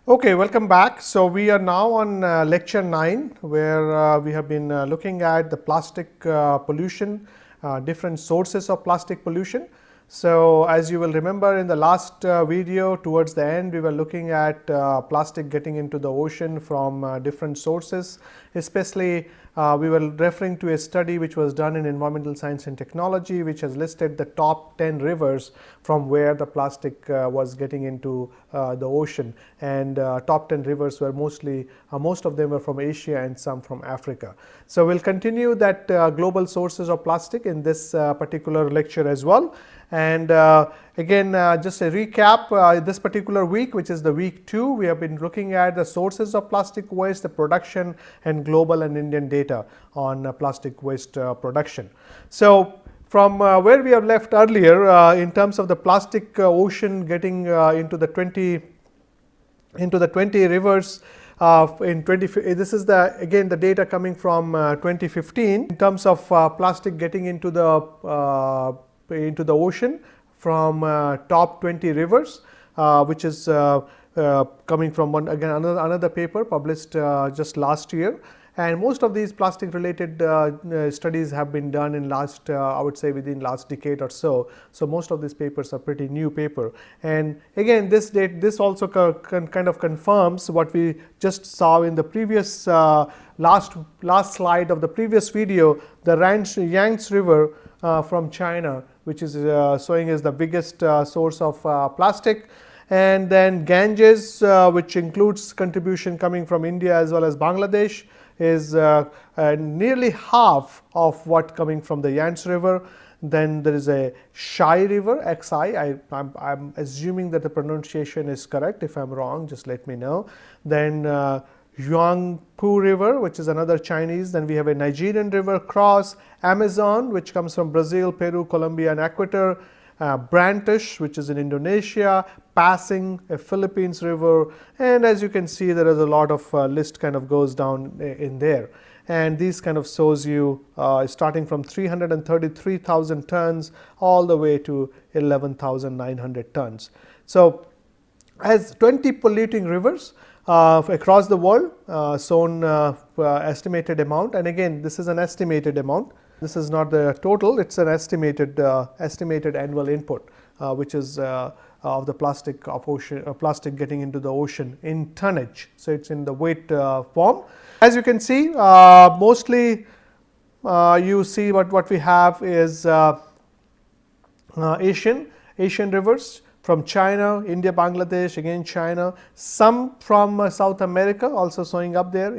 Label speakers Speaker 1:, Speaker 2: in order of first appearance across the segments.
Speaker 1: Okay, welcome back. So we are now on lecture 9, where we have been looking at the plastic pollution, different sources of plastic pollution. So as you will remember, in the last video, towards the end, we were looking at plastic getting into the ocean from different sources. Especially we were referring to a study which was done in environmental science and technology, which has listed the top 10 rivers from where the plastic was getting into the ocean. And top 10 rivers were mostly, most of them were from Asia and some from Africa. So we'll continue that global sources of plastic in this particular lecture as well. And again, just a recap, this particular week, which is the week 2, we have been looking at the sources of plastic waste, the production, and global and Indian data on plastic waste production. So from where we have left earlier, in terms of the plastic ocean getting into the 20 rivers in 20. This is again the data coming from 2015 in terms of plastic getting into the ocean from top 20 rivers, which is coming from another paper published just last year. And most of these plastic related studies have been done in last I would say within last decade or so. So most of these papers are pretty new paper. And again, this also kind of confirms what we just saw in the previous last slide of the previous video, the Yangtze River from China, which is showing as the biggest source of plastic. And then Ganges, which includes contribution coming from India as well as Bangladesh, is nearly half of what coming from the Yangtze River. Then there is a Xi River, XI. I'm assuming that the pronunciation is correct. If I'm wrong, just let me know. Then Huangpu River, which is another Chinese. Then we have a Nigerian river cross, Amazon, which comes from Brazil, Peru, Colombia, and Ecuador. Brantish, which is in Indonesia, Pasing, a Philippines river, and as you can see, there is a lot of list kind of goes down in there. And these kind of shows you starting from 333,000 tons all the way to 11,900 tons. So as 20 polluting rivers across the world, shown estimated amount, and again this is an estimated amount. This is not the total, it's an estimated annual input, which is of the plastic plastic getting into the ocean in tonnage. So it's in the weight form. As you can see, mostly you see what we have is Asian rivers from China, India, Bangladesh, again China, some from South America also showing up there,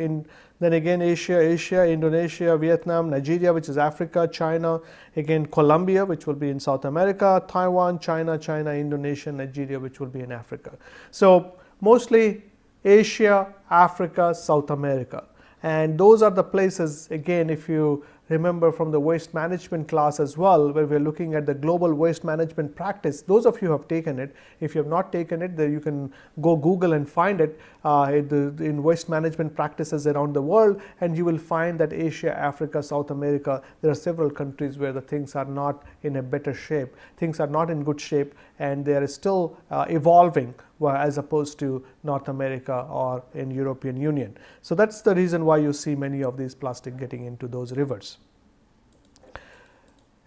Speaker 1: then again Asia, Indonesia, Vietnam, Nigeria, which is Africa, China, again Colombia, which will be in South America, Taiwan, China, Indonesia, Nigeria, which will be in Africa. So mostly Asia, Africa, South America. And those are the places, again, if you remember from the waste management class as well, where we're looking at the global waste management practice. Those of you who have taken it, if you have not taken it, then you can go Google and find it in waste management practices around the world, and you will find that Asia, Africa, South America, there are several countries where the things are not in a better shape, things are not in good shape, and they are still evolving, as opposed to North America or in European Union. So that's the reason why you see many of these plastic getting into those rivers.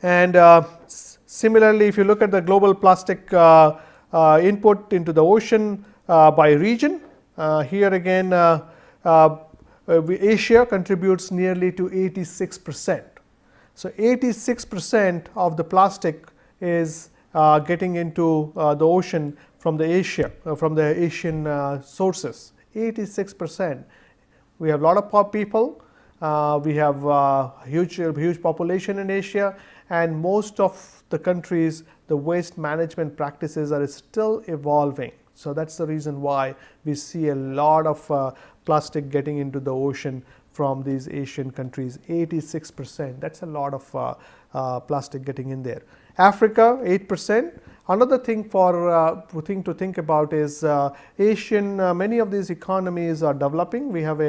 Speaker 1: And similarly, if you look at the global plastic input into the ocean by region, here again Asia contributes nearly to 86%. So 86% of the plastic is getting into the ocean from the Asian sources. 86%. We have a lot of people. We have huge population in Asia, and most of the countries, the waste management practices are still evolving. So that's the reason why we see a lot of plastic getting into the ocean from these Asian countries. 86%. That's a lot of plastic getting in there. Africa, 8%. Another thing to think about is many of these economies are developing. We have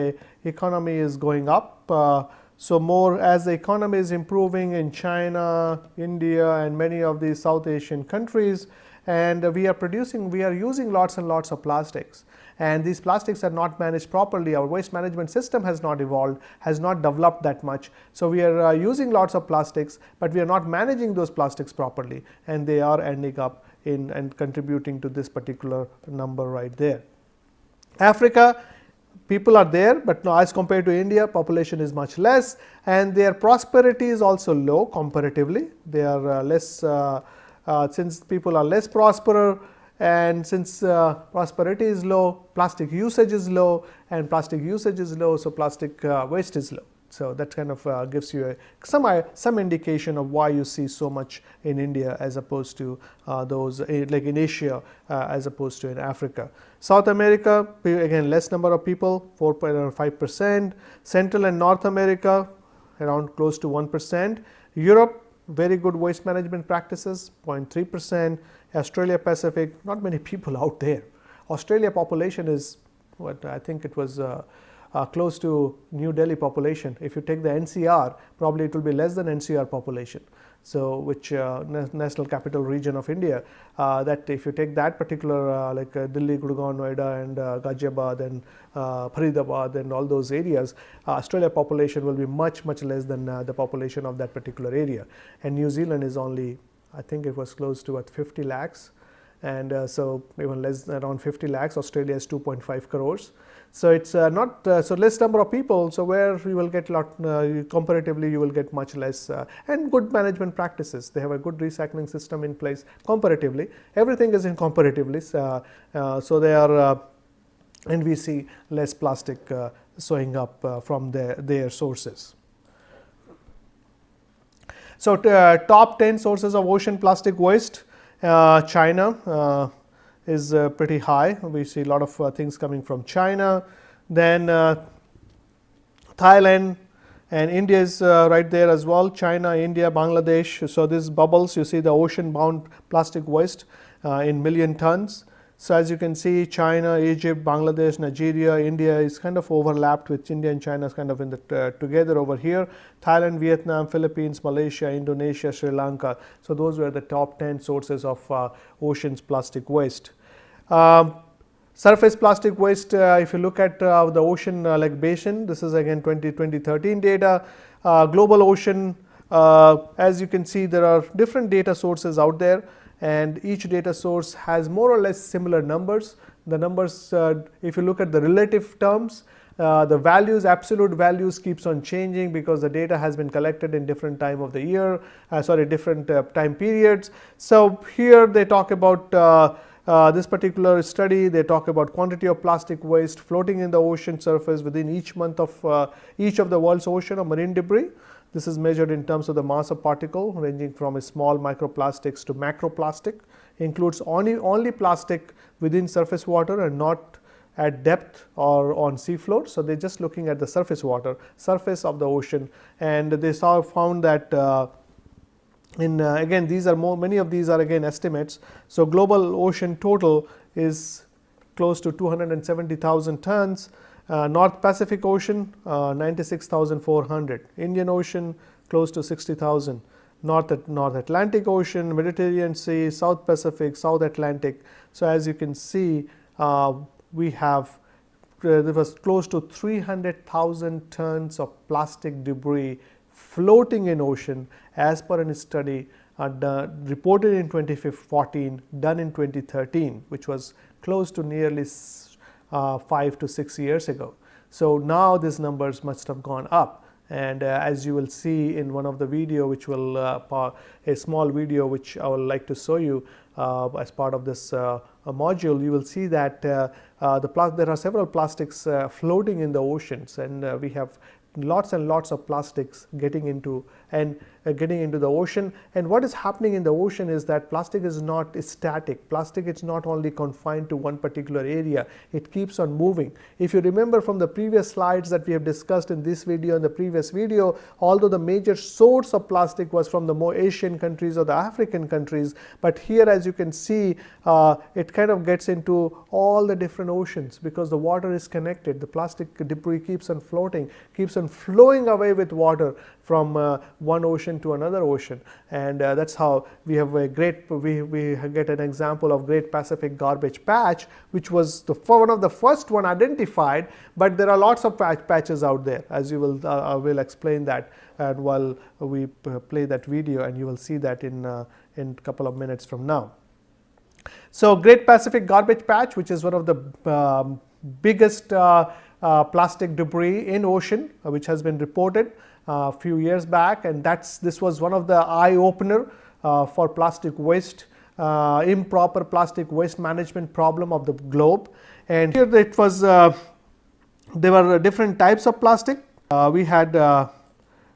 Speaker 1: economy is going up So more as the economy is improving in China, India, and many of these South Asian countries, and we are using lots and lots of plastics, and these plastics are not managed properly. Our waste management system has not evolved, has not developed that much. So we are using lots of plastics, but we are not managing those plastics properly, and they are ending up in and contributing to this particular number right there. Africa, people are there, but now as compared to India, population is much less, and their prosperity is also low comparatively. They are less, since people are less prosperous, and since prosperity is low, plastic usage is low, and plastic usage is low, so plastic waste is low. So that kind of gives you some indication of why you see so much in India as opposed to those like in Asia as opposed to in Africa. South America, again less number of people, 4.5%. Central and North America, around close to 1%. Europe, very good waste management practices, 0.3%. Australia Pacific, not many people out there. Australia population is what I think it was close to New Delhi population. If you take the NCR, probably it will be less than NCR population. So which National Capital Region of India, that if you take that particular like Delhi, Gurgaon, Noida, and Ghaziabad and Faridabad and all those areas, Australia population will be much less than the population of that particular area. And New Zealand is only, I think it was close to 50 lakhs, and so even less than around 50 lakhs. Australia is 2.5 crores. So it's not so less number of people. So where you will get lot comparatively, you will get much less and good management practices. They have a good recycling system in place comparatively. Everything is in comparatively. So they are and we see less plastic showing up from their sources. So top 10 sources of ocean plastic waste. China is pretty high. We see a lot of things coming from China. Then Thailand and India is right there as well. China, India, Bangladesh. So these bubbles, you see the ocean bound plastic waste in million tons. So as you can see, China, Egypt, Bangladesh, Nigeria, India is kind of overlapped with India and China is kind of in the together over here. Thailand, Vietnam, Philippines, Malaysia, Indonesia, Sri Lanka. So those were the top 10 sources of ocean's plastic waste. Surface plastic waste, if you look at the ocean like basin, this is again 2013 data. Global ocean, as you can see, there are different data sources out there, and each data source has more or less similar numbers. The numbers, if you look at the relative terms, the values, absolute values keeps on changing because the data has been collected in different time of the year, different time periods. So here they talk about this particular study, they talk about quantity of plastic waste floating in the ocean surface within each month of each of the world's ocean or marine debris. This is measured in terms of the mass of particle ranging from a small microplastics to macroplastic. Includes only plastic within surface water and not at depth or on seafloor. So they're just looking at the surface water, surface of the ocean, and they found that again these are many of these are again estimates. So global ocean total is close to 270,000 tons. North Pacific Ocean 96,400, Indian Ocean close to 60,000, North Atlantic Ocean, Mediterranean Sea, South Pacific, South Atlantic. So as you can see, we have there was close to 300,000 tons of plastic debris floating in ocean as per a study reported in 2014, done in 2013, which was close to nearly 5 to 6 years ago. So now these numbers must have gone up, and as you will see in one of the video, which will a small video which I would like to show you as part of this module, you will see that there are several plastics floating in the oceans, and we have lots and lots of plastics getting into and getting into the ocean. And what is happening in the ocean is that plastic is not static. Plastic is not only confined to one particular area, it keeps on moving. If you remember from the previous slides that we have discussed in this video and the previous video, although the major source of plastic was from the more Asian countries or the African countries, but here as you can see it kind of gets into all the different oceans because the water is connected. The plastic debris keeps on floating, keeps on flowing away with water from one ocean to another ocean, and that's how we have a great we get an example of Great Pacific Garbage Patch, which was one of the first one identified, but there are lots of patches out there, as you will I will explain that and while we play that video, and you will see that in a couple of minutes from now. So Great Pacific Garbage Patch, which is one of the biggest plastic debris in ocean, which has been reported a few years back, and this was one of the eye opener for plastic waste, improper plastic waste management problem of the globe. And here it was there were different types of plastic. We had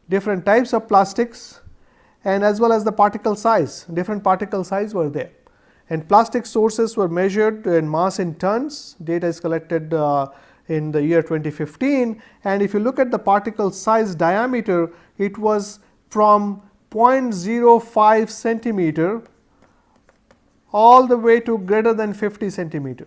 Speaker 1: different types of plastics, and as well as the particle size, different particle size were there. And plastic sources were measured in mass in tons. Data is collected in the year 2015, and if you look at the particle size diameter, it was from 0.05 centimeter all the way to greater than 50 centimeter.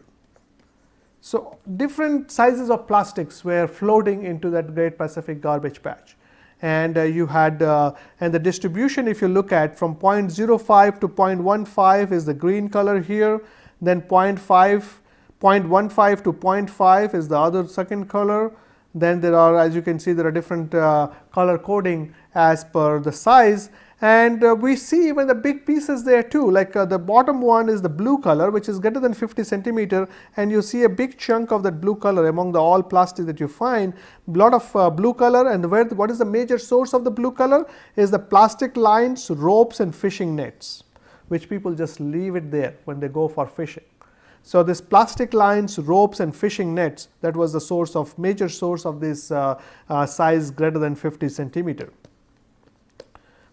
Speaker 1: So different sizes of plastics were floating into that Great Pacific Garbage Patch, and you had and the distribution, if you look at from 0.05 to 0.15 is the green color here, then 0.15 to 0.5 is the other second color. Then there are, as you can see, there are different color coding as per the size, and we see even the big pieces there too, like the bottom one is the blue color, which is greater than 50 centimeter, and you see a big chunk of that blue color among the all plastic that you find, a lot of blue color. And what is the major source of the blue color is the plastic lines, ropes and fishing nets, which people just leave it there when they go for fishing. So this plastic lines, ropes and fishing nets, that was the source of major source of this size greater than 50 centimeter.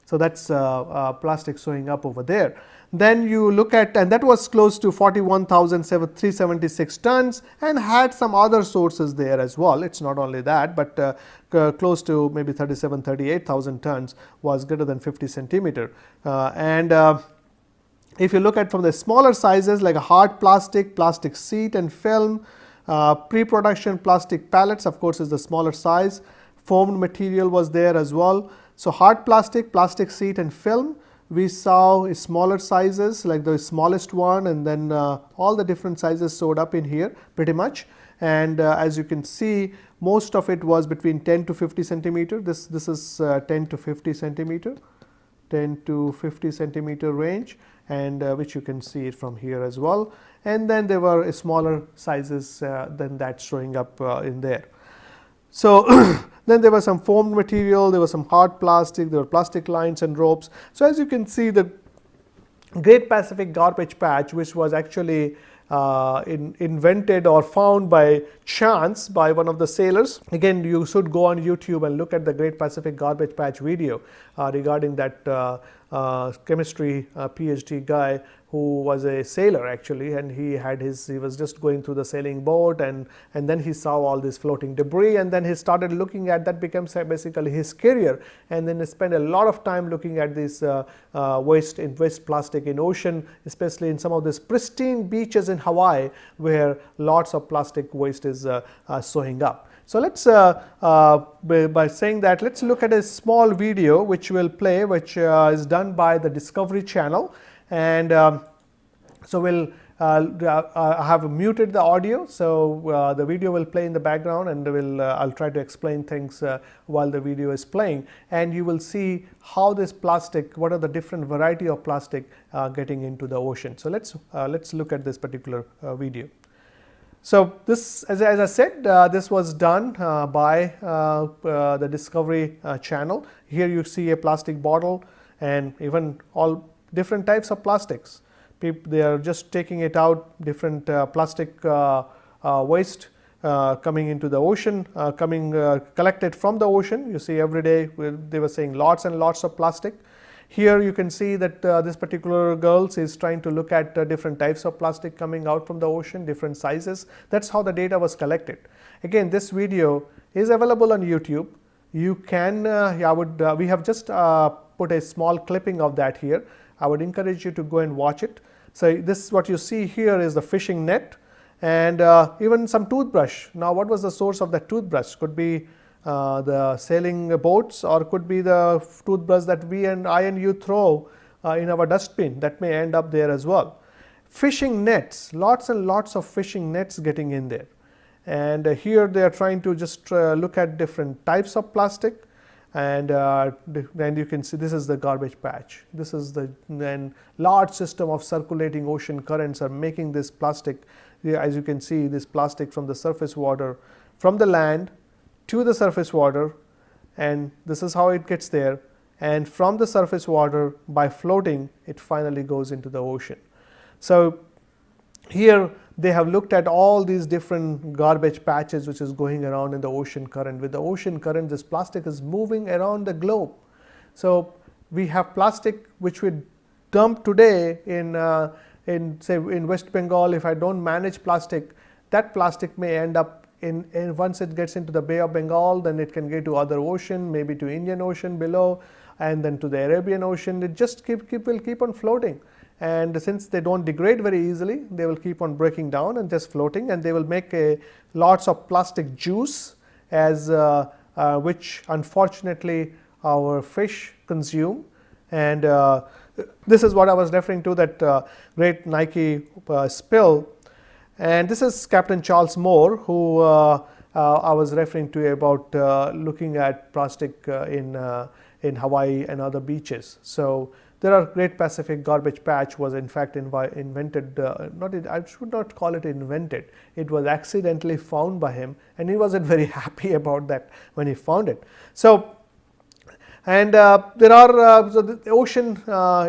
Speaker 1: So that's plastic showing up over there. Then you look at, and that was close to 41,376 tons, and had some other sources there as well. It's not only that, but close to maybe 38,000 tons was greater than 50 centimeter. If you look at from the smaller sizes like a hard plastic, plastic sheet and film, pre-production plastic pallets, of course, is the smaller size. Foamed material was there as well. So hard plastic, plastic sheet and film, we saw smaller sizes like the smallest one, and then all the different sizes showed up in here pretty much. And as you can see, most of it was between 10 to 50 centimeter. This is 10 to 50 centimeter, 10 to 50 centimeter range, and which you can see it from here as well. And then there were smaller sizes than that showing up in there. So then there was some foamed material, there was some hard plastic, there were plastic lines and ropes. So as you can see, the Great Pacific Garbage Patch, which was actually invented or found by chance by one of the sailors. Again, you should go on YouTube and look at the Great Pacific Garbage Patch video regarding that chemistry PhD guy who was a sailor actually, and he was just going through the sailing boat, and then he saw all this floating debris, and then he started looking at that, becomes basically his career, and then he spent a lot of time looking at this waste plastic in ocean, especially in some of these pristine beaches in Hawaii where lots of plastic waste is showing up. So let's by saying that, let's look at a small video which will play, which is done by the Discovery Channel. And so we'll I have muted the audio, so the video will play in the background, and I'll try to explain things while the video is playing, and you will see how this plastic, what are the different variety of plastic getting into the ocean. So let's look at this particular video. So this, as I said, this was done by the Discovery Channel. Here you see a plastic bottle and even all different types of plastics. They are just taking it out, different plastic waste coming into the ocean, collected from the ocean. You see every day they were saying lots and lots of plastic. Here you can see that this particular girl is trying to look at different types of plastic coming out from the ocean, different sizes. That's how the data was collected. Again, this video is available on YouTube. You can, we have just put a small clipping of that here. I would encourage you to go and watch it. So this, what you see here is the fishing net, and even some toothbrush. Now, what was the source of that toothbrush? Could be the sailing boats, or could be the toothbrush that I and you throw in our dustbin. That may end up there as well. Fishing nets, lots and lots of fishing nets getting in there. And here they are trying to just look at different types of plastic, and then you can see this is the garbage patch. This is the then large system of circulating ocean currents are making this plastic. As you can see, this plastic from the surface water, from the land to the surface water, and this is how it gets there, and from the surface water, by floating, it finally goes into the ocean. So here they have looked at all these different garbage patches which is going around in the ocean current. With the ocean current, this plastic is moving around the globe. So we have plastic which we dump today in say in West Bengal. If I don't manage plastic, that plastic may end up once it gets into the Bay of Bengal, then it can get to other ocean, maybe to Indian Ocean below, and then to the Arabian Ocean. It just will keep on floating. And since they don't degrade very easily, they will keep on breaking down and just floating, and they will make lots of plastic juice, as which unfortunately our fish consume. And this is what I was referring to, that great Nike spill. And this is Captain Charles Moore, who I was referring to about looking at plastic in Hawaii and other beaches. So there are Great Pacific Garbage Patch was in fact invented, I should not call it invented, it was accidentally found by him, and he wasn't very happy about that when he found it. So, and there are, so the ocean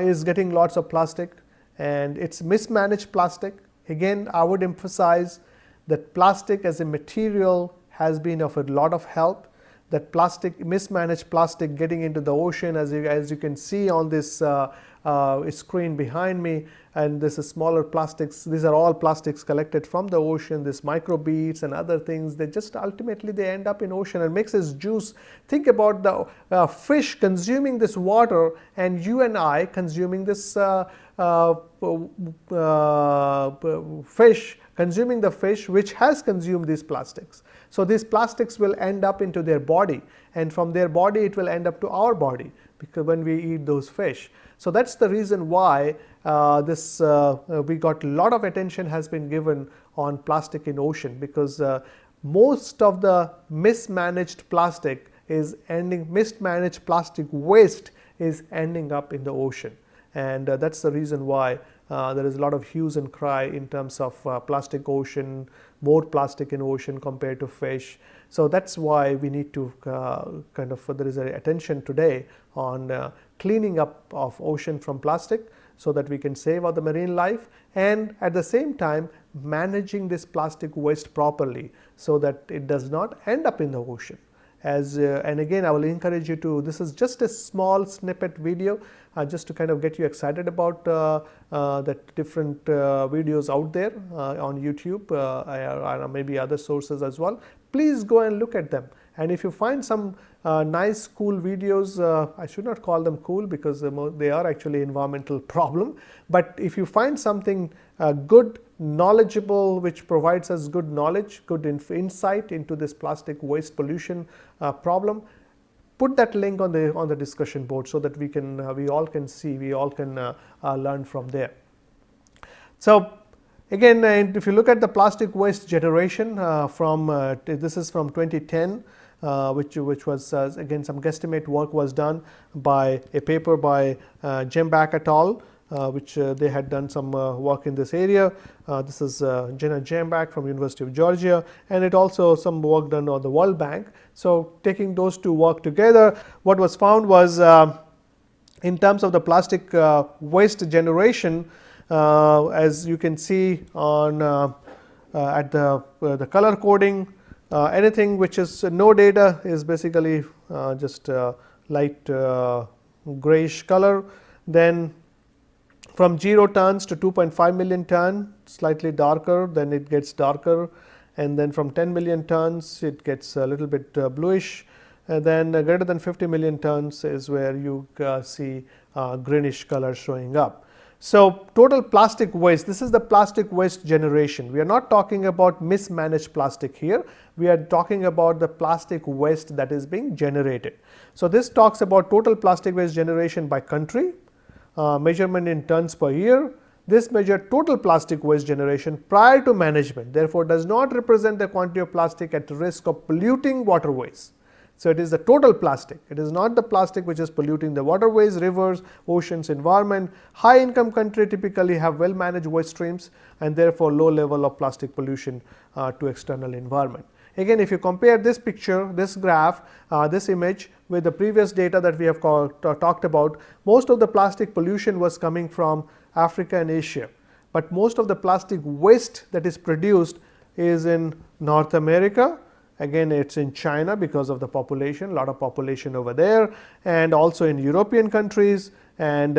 Speaker 1: is getting lots of plastic, and it's mismanaged plastic. Again, I would emphasize that plastic as a material has been of a lot of help. That plastic, mismanaged plastic getting into the ocean, as you can see on this screen behind me, and this is smaller plastics. These are all plastics collected from the ocean, this microbeads and other things. They just ultimately they end up in ocean and makes this juice. Think about the fish consuming this water, and you and I consuming this fish, consuming the fish which has consumed these plastics. So these plastics will end up into their body, and from their body it will end up to our body, because when we eat those fish. So that's the reason why we got a lot of attention has been given on plastic in ocean, because most of the mismanaged plastic is mismanaged plastic waste is ending up in the ocean. And that's the reason why there is a lot of hues and cry in terms of plastic ocean, more plastic in ocean compared to fish. So that's why we need to there is a attention today on cleaning up of ocean from plastic, so that we can save all the marine life, and at the same time managing this plastic waste properly, so that it does not end up in the ocean. And again, I will encourage you to, this is just a small snippet video just to kind of get you excited about the different videos out there on YouTube or maybe other sources as well. Please go and look at them. And if you find some nice cool videos, I should not call them cool because they are actually environmental problem, but if you find something good, knowledgeable, which provides us good knowledge, good insight into this plastic waste pollution problem, put that link on the discussion board, so that we all can see, we all can learn from there. So again, if you look at the plastic waste generation this is from 2010, which was again some guesstimate work was done by a paper by Jembak et al. Which they had done some work in this area. This is Jenna Jembak from University of Georgia, and it also some work done on the World Bank. So taking those two work together, what was found was in terms of the plastic waste generation, as you can see on at the color coding. Anything which is no data is basically just light grayish color. Then from 0 tons to 2.5 million ton, slightly darker, then it gets darker, and then from 10 million tons it gets a little bit bluish, and then greater than 50 million tons is where you see greenish color showing up. So, total plastic waste, this is the plastic waste generation. We are not talking about mismanaged plastic here, we are talking about the plastic waste that is being generated. So, this talks about total plastic waste generation by country, measurement in tons per year. This measured total plastic waste generation prior to management, therefore, does not represent the quantity of plastic at risk of polluting waterways. So, it is the total plastic, it is not the plastic which is polluting the waterways, rivers, oceans, environment. High income country typically have well managed waste streams and therefore, low level of plastic pollution to external environment. Again, if you compare this picture, this graph, this image with the previous data that we have talked about, most of the plastic pollution was coming from Africa and Asia, but most of the plastic waste that is produced is in North America. Again, it is in China because of the population, a lot of population over there, and also in European countries and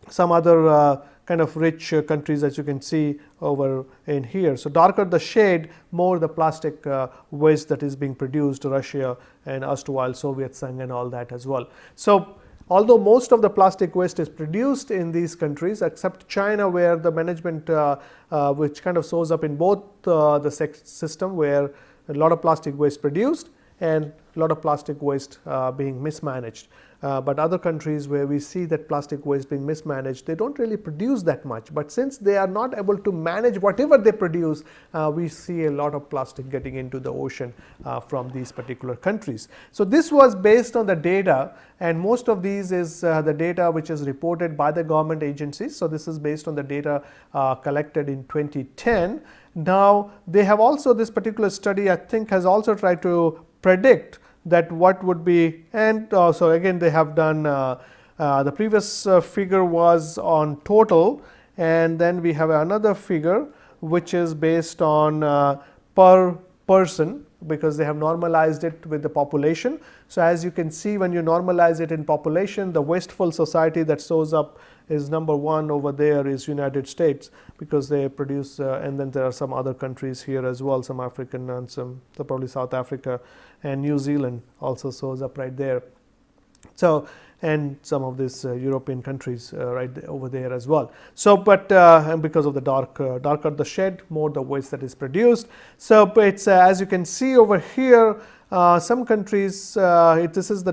Speaker 1: some other kind of rich countries, as you can see over in here. So, darker the shade, more the plastic waste that is being produced, Russia and erstwhile Soviet Sang and all that as well. So, although most of the plastic waste is produced in these countries except China, where the management which kind of shows up in both the system, where a lot of plastic waste produced and a lot of plastic waste being mismanaged. But other countries where we see that plastic waste being mismanaged, they do not really produce that much, but since they are not able to manage whatever they produce, we see a lot of plastic getting into the ocean from these particular countries. So, this was based on the data, and most of these is the data which is reported by the government agencies. So, this is based on the data collected in 2010. Now, they have also, this particular study I think has also tried to predict that what would be, and so again they have done the previous figure was on total, and then we have another figure which is based on per person, because they have normalized it with the population. So, as you can see, when you normalize it in population, the wasteful society that shows up is number 1 over there is United States, because they produce and then there are some other countries here as well, some African and some probably South Africa, and New Zealand also shows up right there. So, and some of these European countries right over there as well. So, but and because of the darker the shade, more the waste that is produced. So, it's as you can see over here, some countries this is the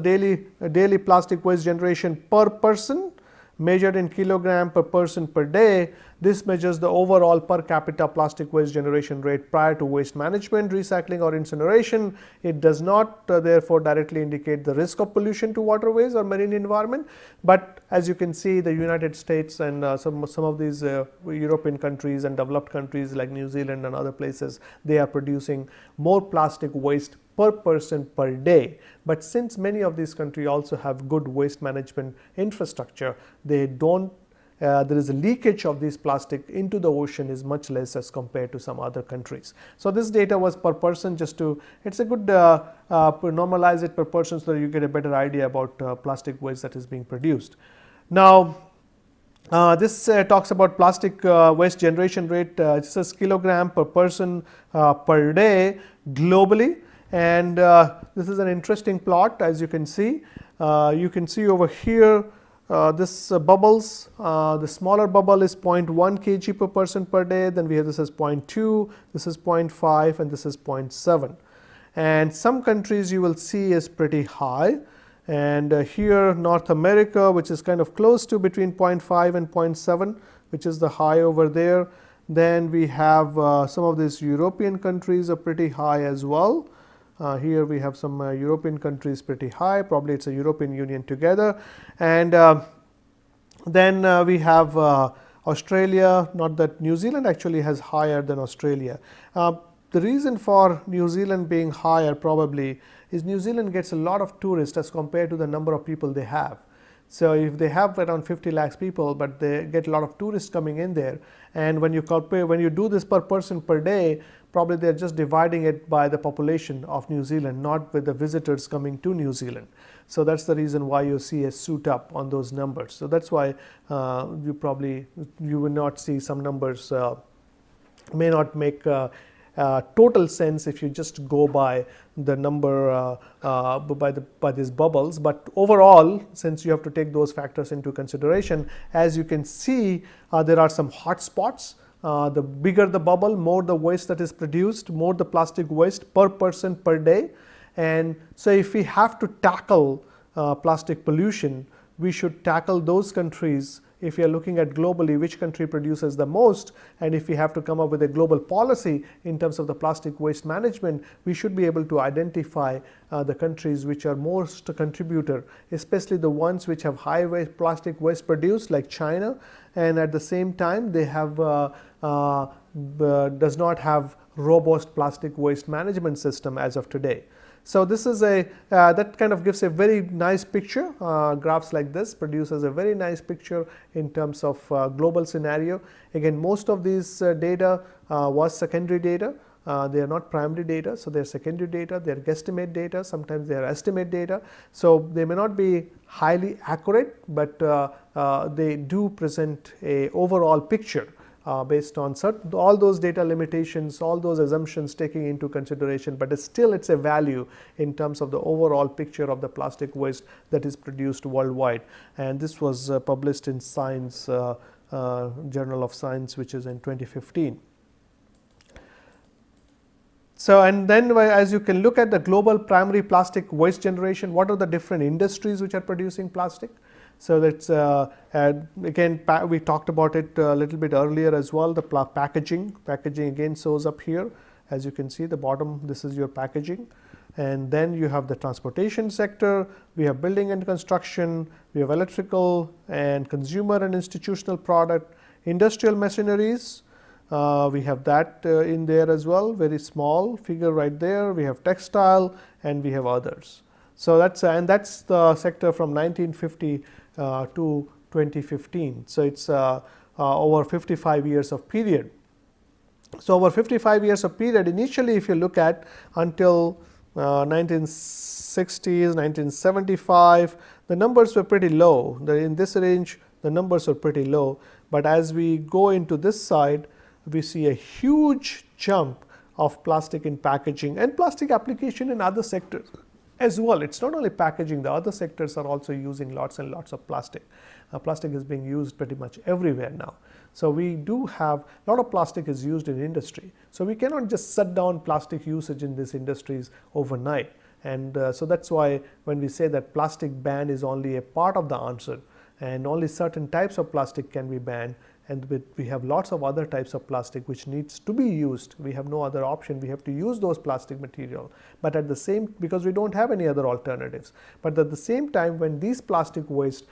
Speaker 1: daily plastic waste generation per person, measured in kilogram per person per day. This measures the overall per capita plastic waste generation rate prior to waste management, recycling or incineration. It does not therefore directly indicate the risk of pollution to waterways or marine environment, but as you can see, the United States and some of these European countries and developed countries like New Zealand and other places, they are producing more plastic waste per person per day. But since many of these countries also have good waste management infrastructure, they don't there is a leakage of this plastic into the ocean is much less as compared to some other countries. So, this data was per person, just to, it's a good normalize it per person so that you get a better idea about plastic waste that is being produced. Now, this talks about plastic waste generation rate, it says kilogram per person per day globally, and this is an interesting plot. As you can see over here, this bubbles, the smaller bubble is 0.1 kg per person per day, then we have this as 0.2, this is 0.5, and this is 0.7. And some countries you will see is pretty high, and here North America, which is kind of close to between 0.5 and 0.7, which is the high over there. Then we have some of these European countries are pretty high as well. Here we have some European countries pretty high, probably it's a European Union together, and then we have Australia, not that New Zealand actually has higher than Australia. The reason for New Zealand being higher probably is New Zealand gets a lot of tourists as compared to the number of people they have. So if they have around 50 lakhs people, but they get a lot of tourists coming in there, and when you compare, when you do this per person per day, probably they're just dividing it by the population of New Zealand, not with the visitors coming to New Zealand. So that's the reason why you see a suit up on those numbers. So that's why you will not see some numbers may not make total sense if you just go by the number by these bubbles. But overall, since you have to take those factors into consideration, as you can see, there are some hot spots. The bigger the bubble, more the waste that is produced, more the plastic waste per person per day. And so if we have to tackle plastic pollution, we should tackle those countries. If you are looking at globally which country produces the most, and if we have to come up with a global policy in terms of the plastic waste management, we should be able to identify the countries which are most a contributor, especially the ones which have high waste, plastic waste produced, like China, and at the same time they have does not have robust plastic waste management system as of today. So this is that kind of gives a very nice picture. Graphs like this produces a very nice picture in terms of global scenario. Again, most of these data was secondary data. They are not primary data, so they are secondary data, they are guesstimate data, sometimes they are estimate data. So they may not be highly accurate, but they do present a overall picture based on all those data limitations, all those assumptions taking into consideration, but it's a value in terms of the overall picture of the plastic waste that is produced worldwide. And this was published in Science, Journal of Science, which is in 2015. So, and then as you can look at the global primary plastic waste generation, what are the different industries which are producing plastic? So that's again, we talked about it a little bit earlier as well. The packaging again shows up here. As you can see, the bottom, this is your packaging. And then you have the transportation sector, we have building and construction, we have electrical and consumer and institutional product, industrial machineries, we have that in there as well, very small figure right there. We have textile and we have others. So that's the sector from 1950 to 2015. So it's over 55 years of period. So over 55 years of period, initially if you look at until 1960s, 1975, the numbers were pretty low. In this range, the numbers are pretty low. But as we go into this side, we see a huge jump of plastic in packaging and plastic application in other sectors as well. It's not only packaging, the other sectors are also using lots and lots of plastic. Plastic is being used pretty much everywhere now. So we do have a lot of plastic is used in industry. So we cannot just shut down plastic usage in these industries overnight. And so that's why when we say that plastic ban is only a part of the answer, and only certain types of plastic can be banned, and we have lots of other types of plastic which needs to be used. We have no other option. We have to use those plastic material, but at the same, because we don't have any other alternatives. But at the same time, when these plastic waste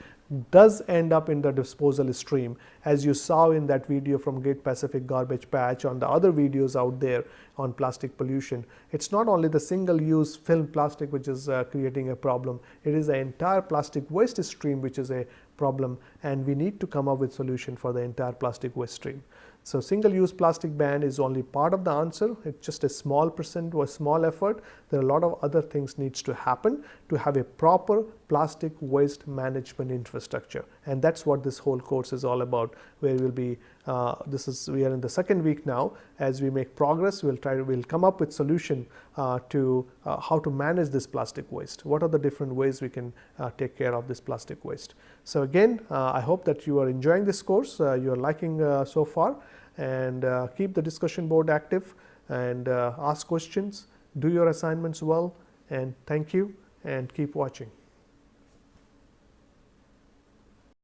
Speaker 1: does end up in the disposal stream, as you saw in that video from Great Pacific Garbage Patch, on the other videos out there on plastic pollution, it's not only the single-use film plastic which is creating a problem. It is the entire plastic waste stream which is a problem, and we need to come up with solution for the entire plastic waste stream. So single-use plastic ban is only part of the answer. It's just a small percent or a small effort. There are a lot of other things needs to happen to have a proper plastic waste management infrastructure, and that's what this whole course is all about. Where we'll be, we are in the second week now. As we make progress, we'll come up with solution to how to manage this plastic waste. What are the different ways we can take care of this plastic waste? So again, I hope that you are enjoying this course. You are liking so far, and keep the discussion board active and ask questions, do your assignments well, and thank you, and keep watching.